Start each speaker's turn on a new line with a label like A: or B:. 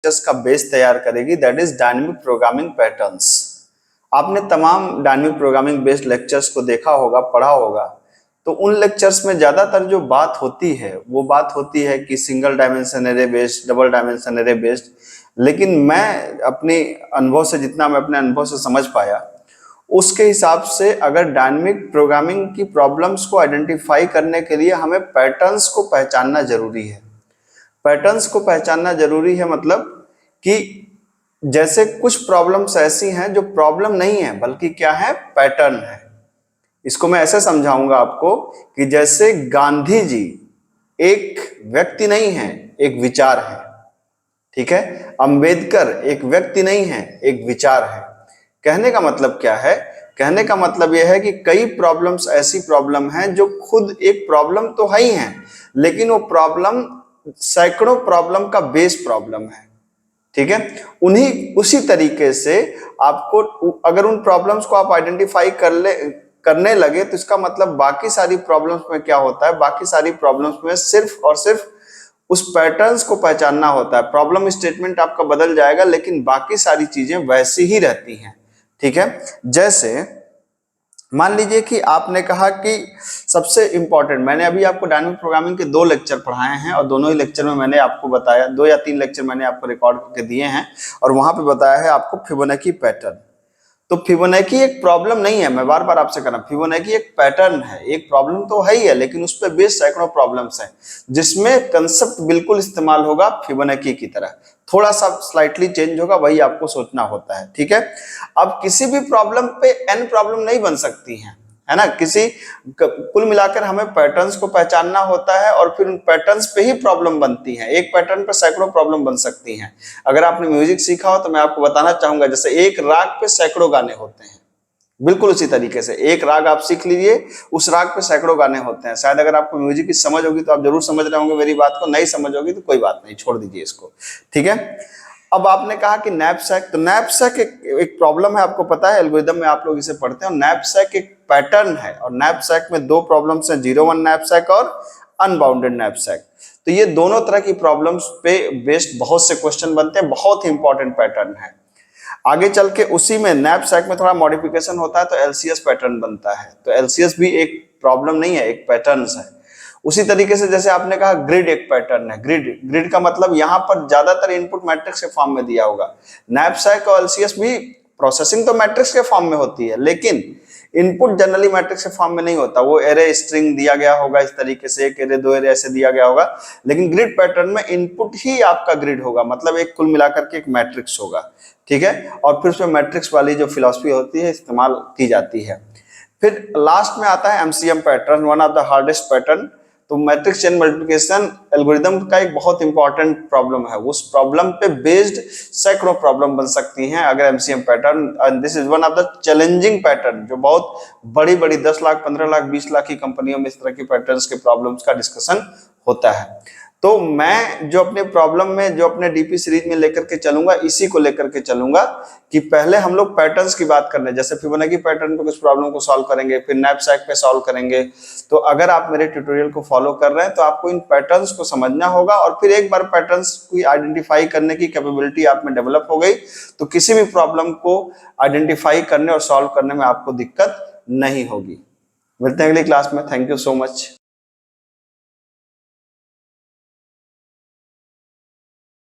A: Lectures का base तैयार करेगी, that is dynamic programming patterns. आपने तमाम डायनेमिक प्रोग्रामिंग बेस्ड लेक्चर्स को देखा होगा, पढ़ा होगा, तो उन लेक्चर्स में ज्यादातर जो बात होती है वो बात होती है कि single dimension array based, double dimension array based. लेकिन मैं अपने अनुभव से, जितना मैं अपने अनुभव से समझ पाया, उसके हिसाब से अगर डायनेमिक प्रोग्रामिंग की प्रॉब्लम्स को आइडेंटिफाई करने के लिए हमें पैटर्न्स को पहचानना जरूरी है। पैटर्न्स को पहचानना जरूरी है मतलब कि जैसे कुछ प्रॉब्लम्स ऐसी हैं जो प्रॉब्लम नहीं है बल्कि क्या है, पैटर्न है। इसको मैं ऐसे समझाऊंगा आपको कि जैसे गांधी जी एक व्यक्ति नहीं है, एक विचार है, ठीक है। अंबेडकर एक व्यक्ति नहीं है, एक विचार है। कहने का मतलब क्या है, कहने का मतलब यह है कि कई प्रॉब्लम्स ऐसी प्रॉब्लम हैं जो खुद एक प्रॉब्लम तो है ही है, लेकिन वो प्रॉब्लम सैकड़ों प्रॉब्लम का बेस प्रॉब्लम है, ठीक है। उसी तरीके से आपको अगर उन प्रॉब्लम्स को आप आइडेंटिफाई करने लगे तो इसका मतलब बाकी सारी प्रॉब्लम्स में क्या होता है, बाकी सारी प्रॉब्लम्स में सिर्फ और सिर्फ उस पैटर्न्स को पहचानना होता है। प्रॉब्लम स्टेटमेंट आपका बदल जाएगा लेकिन बाकी सारी चीजें वैसी ही रहती हैं, ठीक है। जैसे मान लीजिए कि आपने कहा कि सबसे इंपॉर्टेंट, मैंने अभी आपको डायनेमिक प्रोग्रामिंग के 2 लेक्चर पढ़ाए हैं और दोनों ही लेक्चर में मैंने आपको बताया, 2 या 3 लेक्चर मैंने आपको रिकॉर्ड करके दिए हैं और वहां पे बताया है आपको फिबोनाची पैटर्न। तो फिबोनाची एक प्रॉब्लम नहीं है, मैं बार बार आपसे कह रहा हूं, फिबोनाची एक पैटर्न है। एक प्रॉब्लम तो है ही है लेकिन उस पर बेस सैकड़ों प्रॉब्लम्स हैं, जिसमें कंसेप्ट बिल्कुल इस्तेमाल होगा फिबोनाची की तरह, थोड़ा सा स्लाइटली चेंज होगा, वही आपको सोचना होता है, ठीक है। अब किसी भी प्रॉब्लम पे n प्रॉब्लम नहीं बन सकती हैं, है ना। कुल मिलाकर हमें पैटर्न्स को पहचानना होता है और फिर उन पैटर्न्स पे ही प्रॉब्लम बनती है। एक पैटर्न पे सैकड़ों प्रॉब्लम बन सकती हैं। अगर आपने म्यूजिक सीखा हो तो मैं आपको बताना चाहूंगा, जैसे एक राग पे सैकड़ों गाने होते हैं, बिल्कुल उसी तरीके से एक राग आप सीख लीजिए, उस राग पे सैकड़ों गाने होते हैं। शायद अगर आपको म्यूजिक की समझ होगी तो आप जरूर समझ रहे होंगे मेरी बात को, नहीं समझ होगी तो कोई बात नहीं, छोड़ दीजिए इसको, ठीक है। अब आपने कहा कि नैपसैक, तो नैपसैक एक प्रॉब्लम है, आपको पता है, एल्गोरिदम में आप लोग इसे पढ़ते हैं। नैपसैक एक पैटर्न है और नैपसैक में 2 प्रॉब्लम्स हैं, 0-1 नैपसैक और अनबाउंडेड नैपसैक। तो ये दोनों तरह की प्रॉब्लम्स पे बेस्ड बहुत से क्वेश्चन बनते हैं, बहुत ही इंपॉर्टेंट पैटर्न है। आगे चल के उसी में नैपसैक में थोड़ा मॉडिफिकेशन होता है तो एलसीएस पैटर्न बनता है। तो एलसीएस भी एक प्रॉब्लम नहीं है, एक पैटर्न है। उसी तरीके से जैसे आपने कहा ग्रिड एक पैटर्न है। ग्रिड का मतलब यहाँ पर ज्यादातर इनपुट मैट्रिक्स के फॉर्म में दिया होगा। नैपसैक और एलसीएस भी प्रोसेसिंग तो मैट्रिक्स के फॉर्म में होती है लेकिन इनपुट जनरली मैट्रिक्स के फॉर्म में नहीं होता। वो एरे स्ट्रिंग दिया गया होगा इस तरीके से, 1 एरे 2 एरे ऐसे दिया गया होगा, लेकिन ग्रिड पैटर्न में इनपुट ही आपका ग्रिड होगा, मतलब एक कुल मिलाकर के एक मैट्रिक्स होगा, ठीक है। और फिर उसमें मैट्रिक्स वाली जो फिलॉसफी होती है इस्तेमाल की जाती है। फिर लास्ट में आता है MCM pattern, one of the hardest pattern. तो मैट्रिक्स चेन मल्टीप्लिकेशन एल्गोरिदम का एक बहुत इंपॉर्टेंट प्रॉब्लम है। उस प्रॉब्लम पे बेस्ड सैकड़ों प्रॉब्लम बन सकती हैं अगर MCM pattern, and this is one of the challenging pattern, जो बहुत बड़ी बड़ी 10 लाख 15 लाख 20 लाख की कंपनियों में इस तरह की पैटर्न्स के प्रॉब्लम्स का डिस्कशन होता है। तो मैं जो अपने प्रॉब्लम में, जो अपने डीपी सीरीज में लेकर के चलूंगा, इसी को लेकर के चलूंगा कि पहले हम लोग पैटर्न्स की बात करने, जैसे फिबोनाची पैटर्न पे कुछ प्रॉब्लम को सॉल्व करेंगे, फिर नैपसैक पे सॉल्व करेंगे। तो अगर आप मेरे ट्यूटोरियल को फॉलो कर रहे हैं तो आपको इन पैटर्न्स को समझना होगा और फिर एक बार पैटर्न्स को आइडेंटिफाई करने की कैपेबिलिटी आप में डेवलप हो गई तो किसी भी प्रॉब्लम को आइडेंटिफाई करने और सॉल्व करने में आपको दिक्कत नहीं होगी। मिलते हैं अगली क्लास में। Thank you so much.